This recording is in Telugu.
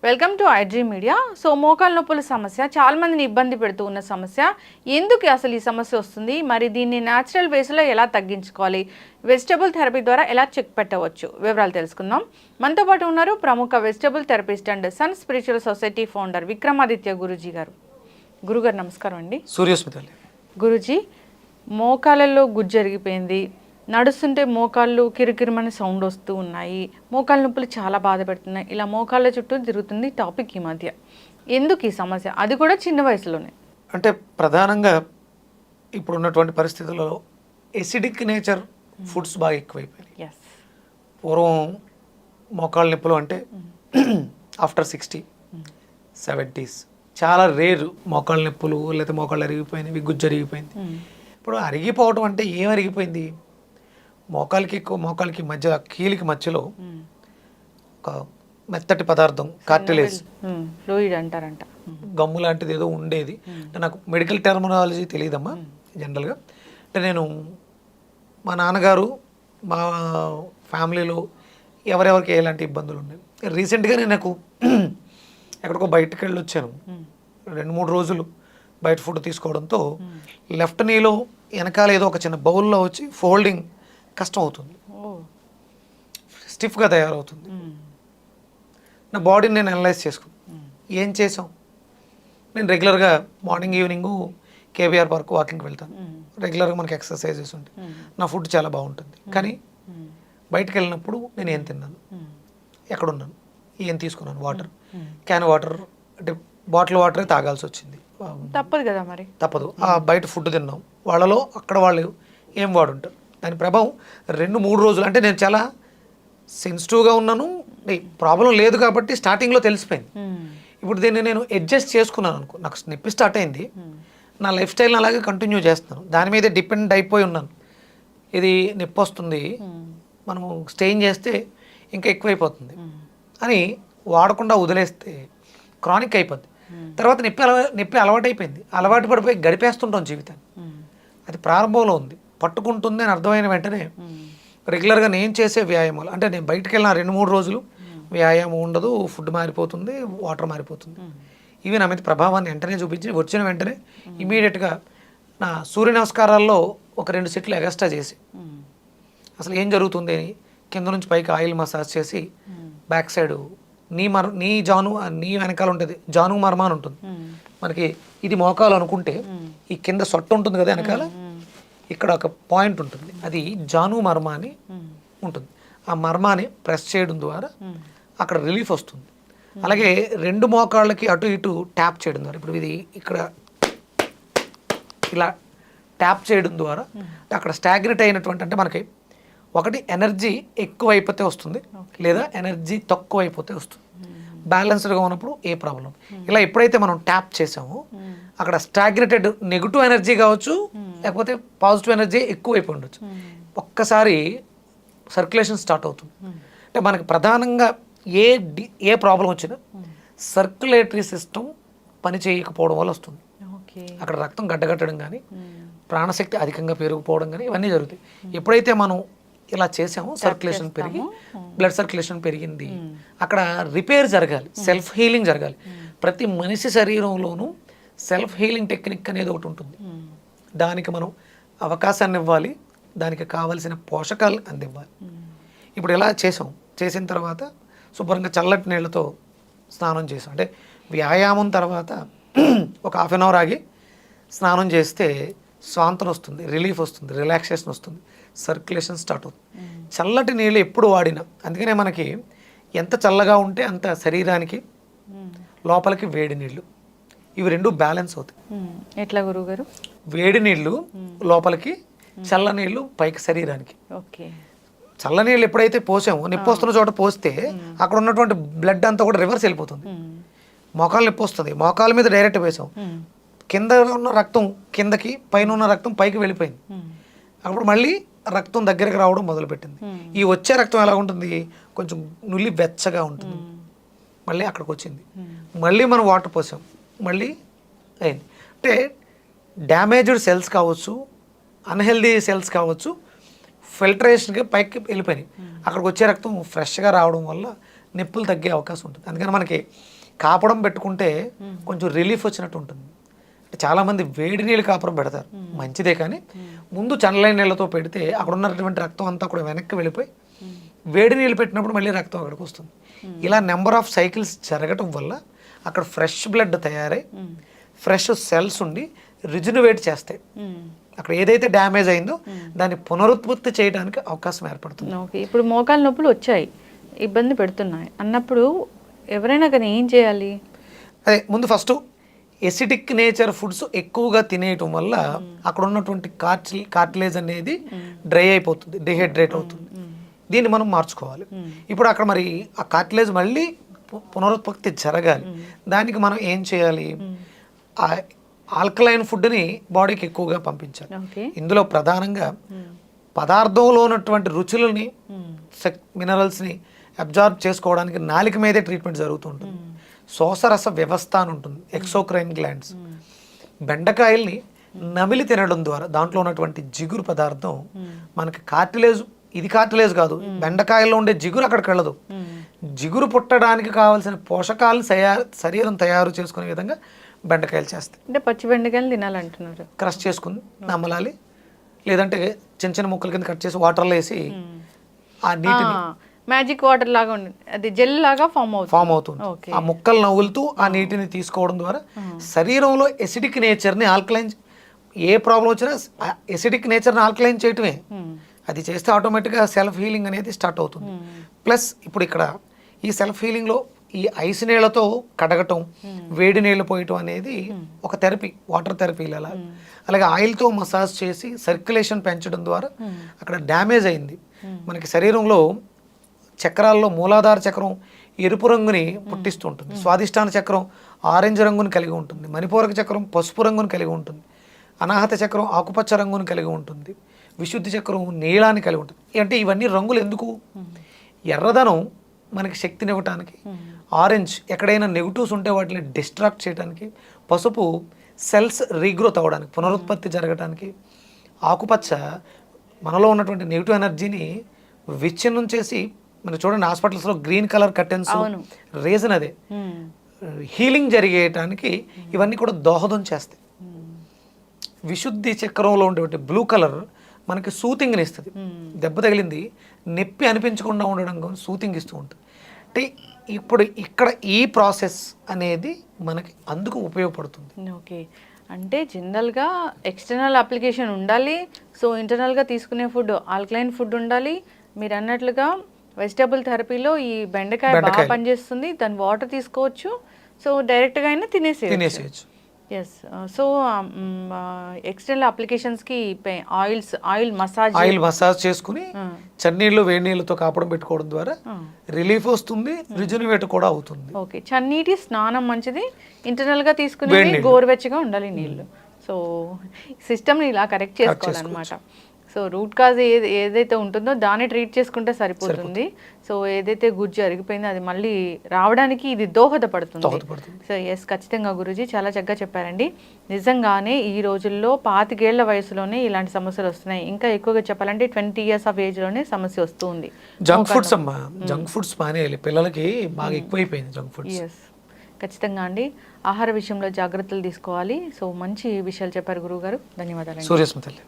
Welcome to iDream media. So మోకాలు నొప్పుల సమస్య చాలా మందిని ఇబ్బంది పెడుతూ ఉన్న సమస్య. ఎందుకు అసలు ఈ సమస్య వస్తుంది, మరి దీన్ని న్యాచురల్ వేస్లో ఎలా తగ్గించుకోవాలి, వెజిటబుల్ థెరపీ ద్వారా ఎలా చెక్ పెట్టవచ్చు, వివరాలు తెలుసుకుందాం. మనతో పాటు ఉన్నారు ప్రముఖ vegetable therapist and sun spiritual society founder Vikramaditya Guruji గారు. గురుగారు నమస్కారం అండి. సూర్యస్మిత. గురూజీ, మోకాళ్ళలో గుజ్జు జరిగిపోయింది, నడుస్తుంటే మోకాళ్ళు కిరికిరిమని సౌండ్ వస్తూ ఉన్నాయి, మోకాళ్ళ నొప్పులు చాలా బాధ పెడుతున్నాయి, ఇలా మోకాళ్ళ చుట్టూ తిరుగుతుంది టాపిక్ ఈ మధ్య. ఎందుకు ఈ సమస్య, అది కూడా చిన్న వయసులోనే? అంటే ప్రధానంగా ఇప్పుడు ఉన్నటువంటి పరిస్థితుల్లో ఎసిడిక్ నేచర్ ఫుడ్స్ బాగా ఎక్కువైపోయినాయి. పూర్వం మోకాళ్ళ నొప్పులు అంటే ఆఫ్టర్ 60, 70s చాలా రేరు మోకాళ్ళ నొప్పులు, లేకపోతే మోకాళ్ళు అరిగిపోయినవి, గుజ్జు అరిగిపోయింది. ఇప్పుడు అరిగిపోవడం అంటే ఏం అరిగిపోయింది? మోకాలికి మధ్య, కీలికి మధ్యలో ఒక మెత్తటి పదార్థం, కార్టిలేజ్ ఫ్లూయిడ్ అంటారంట, గమ్ము లాంటిది ఏదో ఉండేది. అంటే నాకు మెడికల్ టెర్మినాలజీ తెలియదమ్మా జనరల్గా. అంటే నేను, మా నాన్నగారు, మా ఫ్యామిలీలో ఎవరెవరికి ఎలాంటి ఇబ్బందులు ఉన్నాయి. రీసెంట్గా నేను నాకు ఎక్కడికో బయటకు వెళ్ళి వచ్చాను, 2-3 రోజులు బయట ఫుడ్ తీసుకోవడంతో లెఫ్ట్ నీలో వెనకాల ఏదో ఒక చిన్న బౌల్లో వచ్చి ఫోల్డింగ్ కష్టం అవుతుంది, స్టిఫ్గా తయారవుతుంది. నా బాడీని నేను అనలైజ్ చేసుకున్నాను. ఏం చేసాం? నేను రెగ్యులర్గా మార్నింగ్ ఈవినింగ్ కేబీఆర్ పార్క్ వాకింగ్కి వెళ్తాను. రెగ్యులర్గా మనకి ఎక్సర్సైజెస్ ఉంటాయి, నా ఫుడ్ చాలా బాగుంటుంది. కానీ బయటకు వెళ్ళినప్పుడు నేను ఏం తిన్నాను, ఎక్కడున్నాను, ఏం తీసుకున్నాను? వాటర్, క్యాన్ వాటర్, అంటే బాటిల్ వాటరే తాగాల్సి వచ్చింది. తప్పదు కదా, మరి తప్పదు. ఆ బయట ఫుడ్ తిన్నాం, వాళ్ళలో అక్కడ వాళ్ళు ఏం వాడుంటారు, దాని ప్రభావం 2-3 రోజులు. అంటే నేను చాలా సెన్సిటివ్గా ఉన్నాను, ప్రాబ్లం లేదు కాబట్టి స్టార్టింగ్లో తెలిసిపోయింది. ఇప్పుడు దీన్ని నేను అడ్జస్ట్ చేసుకున్నాను అనుకో, నాకు నొప్పి స్టార్ట్ అయింది, నా లైఫ్ స్టైల్ని అలాగే కంటిన్యూ చేస్తున్నాను, దాని మీద డిపెండ్ అయిపోయి ఉన్నాను. ఇది నొప్పి వస్తుంది, మనము స్టెయిన్ చేస్తే ఇంకా ఎక్కువైపోతుంది అని వాడకుండా వదిలేస్తే క్రానిక్ అయిపోద్ది. తర్వాత నొప్పి అలవాటు అయిపోయింది, అలవాటు పడిపోయి గడిపేస్తుంటాం జీవితాన్ని. అది ప్రారంభంలో ఉంది, పట్టుకుంటుంది అని అర్థమైన వెంటనే రెగ్యులర్గా నేను చేసే వ్యాయామాలు, అంటే నేను బయటకు వెళ్ళిన 2-3 రోజులు వ్యాయామం ఉండదు, ఫుడ్ మారిపోతుంది, వాటర్ మారిపోతుంది. ఇవి నా మీద ప్రభావాన్ని వెంటనే చూపించి, వచ్చిన వెంటనే ఇమీడియట్గా నా సూర్య నమస్కారాల్లో ఒక 2 సెట్లు ఎగస్ట్రా చేసి, అసలు ఏం జరుగుతుంది అని కింద నుంచి పైకి ఆయిల్ మసాజ్ చేసి, బ్యాక్ సైడ్ నీ జాను, నీ వెనకాల ఉంటుంది జాను మర్మ అని ఉంటుంది మనకి. ఇది మోకాలు అనుకుంటే ఈ కింద సొట్ట ఉంటుంది కదా వెనకాల, ఇక్కడ ఒక పాయింట్ ఉంటుంది, అది జాను మర్మ అని ఉంటుంది. ఆ మర్మాని ప్రెస్ చేయడం ద్వారా అక్కడ రిలీఫ్ వస్తుంది. అలాగే 2 మోకాళ్ళకి అటు ఇటు ట్యాప్ చేయడం ద్వారా, ఇప్పుడు ఇది ఇక్కడ ఇలా ట్యాప్ చేయడం ద్వారా అక్కడ స్టాగ్నెట్ అయినటువంటి, అంటే మనకి ఒకటి ఎనర్జీ ఎక్కువైపోతే వస్తుంది, లేదా ఎనర్జీ తక్కువ అయిపోతే వస్తుంది. బ్యాలెన్స్డ్గా ఉన్నప్పుడు ఏ ప్రాబ్లం. ఇలా ఎప్పుడైతే మనం ట్యాప్ చేసామో అక్కడ స్టాగ్నేటెడ్ నెగిటివ్ ఎనర్జీ కావచ్చు, లేకపోతే పాజిటివ్ ఎనర్జీ ఎక్కువ అయిపోయి ఉండొచ్చు, ఒక్కసారి సర్క్యులేషన్ స్టార్ట్ అవుతుంది. అంటే మనకి ప్రధానంగా ఏ ప్రాబ్లం వచ్చినా సర్క్యులేటరీ సిస్టమ్ పని చేయకపోవడం వల్ల వస్తుంది. అక్కడ రక్తం గడ్డగట్టడం కానీ, ప్రాణశక్తి అధికంగా పెరిగిపోవడం కానీ ఇవన్నీ జరుగుతాయి. ఎప్పుడైతే మనం ఇలా చేసామో సర్క్యులేషన్ పెరిగి, బ్లడ్ సర్క్యులేషన్ పెరిగింది, అక్కడ రిపేర్ జరగాలి, సెల్ఫ్ హీలింగ్ జరగాలి. ప్రతి మనిషి శరీరంలోనూ సెల్ఫ్ హీలింగ్ టెక్నిక్ అనేది ఒకటి ఉంటుంది. దానికి మనం అవకాశాన్ని ఇవ్వాలి, దానికి కావలసిన పోషకాలు అందివ్వాలి. ఇప్పుడు ఇలా చేసిన తర్వాత శుభ్రంగా చల్లటి నీళ్ళతో స్నానం చేసాం. అంటే వ్యాయామం తర్వాత ఒక 1/2 అవర్ ఆగి స్నానం చేస్తే స్వాంతన వస్తుంది, రిలీఫ్ వస్తుంది, రిలాక్సేషన్ వస్తుంది, సర్క్యులేషన్ స్టార్ట్ అవుతుంది. చల్లటి నీళ్ళు ఎప్పుడు వాడినా, అందుకనే మనకి ఎంత చల్లగా ఉంటే అంత శరీరానికి లోపలికి వేడి నీళ్ళు, ఇవి 2 బ్యాలెన్స్ అవుతాయి. ఎట్లా గురువుగారు? వేడి నీళ్ళు లోపలికి, చల్ల నీళ్ళు పైకి శరీరానికి. చల్ల నీళ్ళు ఎప్పుడైతే పోసామో, నొప్పి వస్తున్న చోట పోస్తే అక్కడ ఉన్నటువంటి బ్లడ్ అంతా కూడా రివర్స్ వెళ్ళిపోతుంది. మోకాలు నొప్పి వస్తుంది, మోకాల మీద డైరెక్ట్ వేసాం, కింద ఉన్న రక్తం కిందకి, పైన ఉన్న రక్తం పైకి వెళ్ళిపోయింది. అప్పుడు మళ్ళీ రక్తం దగ్గరికి రావడం మొదలుపెట్టింది. ఈ వచ్చే రక్తం ఎలా ఉంటుంది, కొంచెం నులి వెచ్చగా ఉంటుంది. మళ్ళీ అక్కడికి వచ్చింది, మళ్ళీ మనం వాటర్ పోసాం, మళ్ళీ అయింది. అంటే డ్యామేజ్డ్ సెల్స్ కావచ్చు, అన్హెల్దీ సెల్స్ కావచ్చు, ఫిల్టరేషన్కి పైకి వెళ్ళిపోయినాయి. అక్కడికి వచ్చే రక్తం ఫ్రెష్గా రావడం వల్ల నొప్పులు తగ్గే అవకాశం ఉంటుంది. అందుకని మనకి కాపడం పెట్టుకుంటే కొంచెం రిలీఫ్ వచ్చినట్టు ఉంటుంది. అంటే చాలామంది వేడి నీళ్ళు కాపురం పెడతారు, మంచిదే, కానీ ముందు చల్లైన నీళ్ళతో పెడితే అక్కడ ఉన్నటువంటి రక్తం అంతా కూడా వెనక్కి వెళ్ళిపోయి వేడి నీళ్ళు పెట్టినప్పుడు మళ్ళీ రక్తం అక్కడికి వస్తుంది. ఇలా నెంబర్ ఆఫ్ సైకిల్స్ జరగటం వల్ల అక్కడ ఫ్రెష్ బ్లడ్ తయారై ఫ్రెష్ సెల్స్ ఉండి రిజునవేట్ చేస్తాయి. అక్కడ ఏదైతే డ్యామేజ్ అయిందో దాన్ని పునరుత్పత్తి చేయడానికి అవకాశం ఏర్పడుతుంది. ఓకే, ఇప్పుడు మోకాలు నొప్పులు వచ్చాయి, ఇబ్బంది పెడుతున్నాయి అన్నప్పుడు ఎవరైనా కానీ ఏం చేయాలి? అదే ముందు ఫస్ట్ ఎసిడిక్ నేచర్ ఫుడ్స్ ఎక్కువగా తినేయటం వల్ల అక్కడ ఉన్నటువంటి కార్టిలేజ్ అనేది డ్రై అయిపోతుంది, డిహైడ్రేట్ అవుతుంది. దీన్ని మనం మార్చుకోవాలి. ఇప్పుడు అక్కడ మరి ఆ కార్టిలేజ్ మళ్ళీ పునరుత్పత్తి జరగాలి. దానికి మనం ఏం చేయాలి? ఆ ఆల్కలైన్ ఫుడ్ని బాడీకి ఎక్కువగా పంపించాలి. ఇందులో ప్రధానంగా పదార్థంలో ఉన్నటువంటి రుచులని మినరల్స్ని అబ్జార్బ్ చేసుకోవడానికి నాలుక మీదే ట్రీట్మెంట్ జరుగుతూ ఉంటుంది. శోషరస వ్యవస్థ అని ఉంటుంది, ఎక్సోక్రైన్ గ్లాండ్స్. బెండకాయల్ని నమిలి తినడం ద్వారా దాంట్లో ఉన్నటువంటి జిగురు పదార్థం మనకి కార్టిలేజ్, ఇది కార్టిలేజ్ కాదు, బెండకాయల్లో ఉండే జిగురు అక్కడికి వెళ్ళదు. జిగురు పుట్టడానికి కావాల్సిన పోషకాలను శరీరం తయారు చేసుకునే విధంగా బెండకాయలు చేస్తాయి. అంటే పచ్చి బెండకాయలు తినాలంటున్నారు. క్రష్ చేసుకుని నమలాలి, లేదంటే చిన్న చిన్న ముక్కల కింద కట్ చేసి వాటర్లో వేసి ఆ నీటిని మ్యాజిక్ వాటర్ లాగా అది జెల్ లాగా ఫామ్ అవుతుంది. ఆ ముక్కలు నవ్వులుతూ ఆ నీటిని తీసుకోవడం ద్వారా శరీరంలో ఎసిడిక్ నేచర్ని ఆల్కలైన్, ఏ ప్రాబ్లం వచ్చినా ఎసిడిక్ నేచర్ని ఆల్కలైన్ చేయటమే. అది చేస్తే ఆటోమేటిక్గా సెల్ఫ్ హీలింగ్ అనేది స్టార్ట్ అవుతుంది. ప్లస్ ఇప్పుడు ఇక్కడ ఈ సెల్ఫ్ హీలింగ్లో ఈ ఐస్ నీళ్లతో కడగటం, వేడి నీళ్ళు పోయటం అనేది ఒక థెరపీ, వాటర్ థెరపీ. అలాగే ఆయిల్తో మసాజ్ చేసి సర్క్యులేషన్ పెంచడం ద్వారా అక్కడ డ్యామేజ్ అయింది. మనకి శరీరంలో చక్రాల్లో మూలాధార చక్రం ఎరుపు రంగుని పుట్టిస్తూ ఉంటుంది, స్వాదిష్టాన చక్రం ఆరెంజ్ రంగుని కలిగి ఉంటుంది, మణిపూరక చక్రం పసుపు రంగుని కలిగి ఉంటుంది, అనాహత చక్రం ఆకుపచ్చ రంగుని కలిగి ఉంటుంది, విశుద్ధి చక్రం నీలాన్ని కలిగి ఉంటుంది. అంటే ఇవన్నీ రంగులు ఎందుకు? ఎర్రదనం మనకి శక్తిని ఇవ్వటానికి, ఆరెంజ్ ఎక్కడైనా నెగిటివ్స్ ఉంటే వాటిని డిస్ట్రాక్ట్ చేయడానికి, పసుపు సెల్స్ రీగ్రోత్ అవ్వడానికి, పునరుత్పత్తి జరగడానికి, ఆకుపచ్చ మనలో ఉన్నటువంటి నెగిటివ్ ఎనర్జీని విచ్ఛిన్నం చేసి, మనకి చూడండి హాస్పిటల్స్లో గ్రీన్ కలర్ కర్టెన్స్, రీజన్ అదే, హీలింగ్ జరిగేయటానికి ఇవన్నీ కూడా దోహదం చేస్తాయి. విశుద్ధి చక్రంలో ఉండేటువంటి బ్లూ కలర్ మనకి సూతింగ్ని ఇస్తుంది. దెబ్బ తగిలింది నొప్పి అనిపించకుండా ఉండడం సూతింగ్ ఇస్తూ ఉంటుంది. అంటే ఇప్పుడు ఇక్కడ ఈ ప్రాసెస్ అనేది మనకి అందుకు ఉపయోగపడుతుంది. ఓకే, అంటే జనరల్గా ఎక్స్టర్నల్ అప్లికేషన్ ఉండాలి, సో ఇంటర్నల్గా తీసుకునే ఫుడ్ ఆల్కలైన్ ఫుడ్ ఉండాలి. మీరు అన్నట్లుగా వెజిటబుల్ థెరపీలో ఈ బెండకాయ బాగా పనిచేస్తుంది, దాని వాటర్ తీసుకోవచ్చు, సో డైరెక్ట్గా అయినా తినేసేయచ్చు. ఎస్, సో ఎక్స్టర్నల్ అప్లికేషన్స్కి ఆయిల్ మసాజ్ చేసుకుని చన్నీళ్ళు వేడి నీళ్ళతో కాపడం పెట్టుకోవడం ద్వారా రిలీఫ్ వస్తుంది, రిజునవేట్ కూడా అవుతుంది. ఓకే, చన్నీటి స్నానం మంచిది, ఇంటర్నల్గా తీసుకునే గోరువెచ్చగా ఉండాలి నీళ్ళు. సో సిస్టమ్ని ఇలా కరెక్ట్ చేసుకోవాలన్నమాట. సో రూట్ కాజ్ ఏదైతే ఉంటుందో దాన్ని ట్రీట్ చేసుకుంటే సరిపోతుంది. సో ఏదైతే గుజ్జు అరిగిపోయిందో అది మళ్ళీ రావడానికి ఇది దోహదపడుతుంది. సో ఎస్, ఖచ్చితంగా గురూజీ చాలా చక్కగా చెప్పారండి. నిజంగానే ఈ రోజుల్లో 25 ఏళ్ల వయసులోనే ఇలాంటి సమస్యలు వస్తున్నాయి. ఇంకా ఎక్కువగా చెప్పాలంటే 20 years ఆఫ్ ఏజ్లోనే సమస్య వస్తుంది. జంక్ ఫుడ్స్ అమ్మా, జంక్ ఫుడ్స్ మానేయాలి, పిల్లలకి బాగా ఎక్కువైపోయింది జంక్ ఫుడ్స్. ఎస్, ఖచ్చితంగా అండి, ఆహార విషయంలో జాగ్రత్తలు తీసుకోవాలి. సో మంచి విషయాలు చెప్పారు గురువు గారు, ధన్యవాదాలు. సూర్యస్మితల్లి.